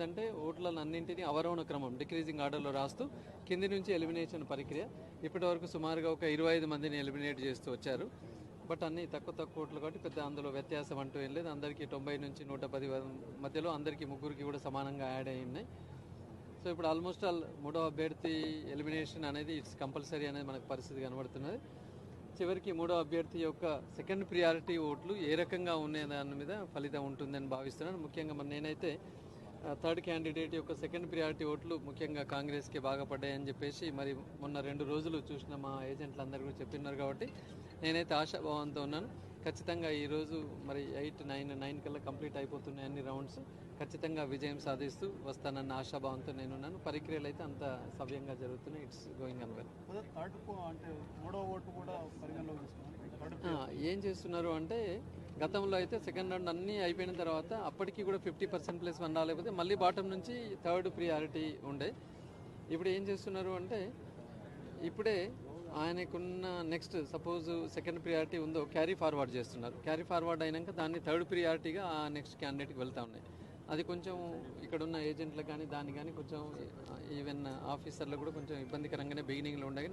అంటే ఓట్లను అన్నింటినీ అవరోహణ క్రమం డిక్రీజింగ్ ఆర్డర్లో రాస్తూ కింది నుంచి ఎలిమినేషన్ ప్రక్రియ ఇప్పటి వరకు సుమారుగా ఒక 25 మందిని ఎలిమినేట్ చేస్తూ వచ్చారు. బట్ అన్నీ తక్కువ ఓట్లు కాబట్టి పెద్ద అందులో వ్యత్యాసం అంటూ ఏం లేదు. అందరికీ 90 నుంచి 110 మధ్యలో అందరికీ ముగ్గురికి కూడా సమానంగా యాడ్ అయి ఉన్నాయి. సో ఇప్పుడు ఆల్మోస్ట్ ఆల్ మూడో అభ్యర్థి ఎలిమినేషన్ అనేది ఇట్స్ కంపల్సరీ అనేది మనకు పరిస్థితి కనబడుతున్నది. చివరికి మూడో అభ్యర్థి యొక్క సెకండ్ ప్రియారిటీ ఓట్లు ఏ రకంగా ఉన్నాయి దాని మీద ఫలితం ఉంటుందని భావిస్తున్నాను. ముఖ్యంగా నేనైతే థర్డ్ క్యాండిడేట్ యొక్క సెకండ్ ప్రియారిటీ ఓట్లు ముఖ్యంగా కాంగ్రెస్కి బాగా పడ్డాయని చెప్పేసి మరి మొన్న 2 రోజులు చూసిన మా ఏజెంట్లు అందరూ కూడా చెప్పినారు. కాబట్టి నేనైతే ఆశాభావంతో ఉన్నాను. ఖచ్చితంగా ఈరోజు మరి 9 కల్లా కంప్లీట్ అయిపోతున్నాయి అన్ని రౌండ్స్. ఖచ్చితంగా విజయం సాధిస్తూ వస్తానన్న ఆశాభావంతో నేనున్నాను. ప్రక్రియలు అయితే అంత సవ్యంగా జరుగుతున్నాయి. It's going on well. ఏం చేస్తున్నారు అంటే గతంలో అయితే సెకండ్ రౌండ్ అన్నీ అయిపోయిన తర్వాత అప్పటికి కూడా 50%+1 రాలేకపోతే మళ్ళీ బాటమ్ నుంచి థర్డ్ ప్రియారిటీ ఉండే. ఇప్పుడు ఏం చేస్తున్నారు అంటే ఇప్పుడే ఆయనకున్న నెక్స్ట్ సపోజ్ సెకండ్ ప్రియారిటీ ఉందో క్యారీ ఫార్వర్డ్ చేస్తున్నారు. క్యారీ ఫార్వర్డ్ అయినాక దాన్ని థర్డ్ ప్రియారిటీగా ఆ నెక్స్ట్ క్యాండిడేట్కి వెళ్తూ ఉన్నాయి. అది కొంచెం ఇక్కడున్న ఏజెంట్లకు కానీ దాన్ని కానీ కొంచెం ఈవెన్ ఆఫీసర్లకు కూడా కొంచెం ఇబ్బందికరంగానే బిగినింగ్లో ఉండే.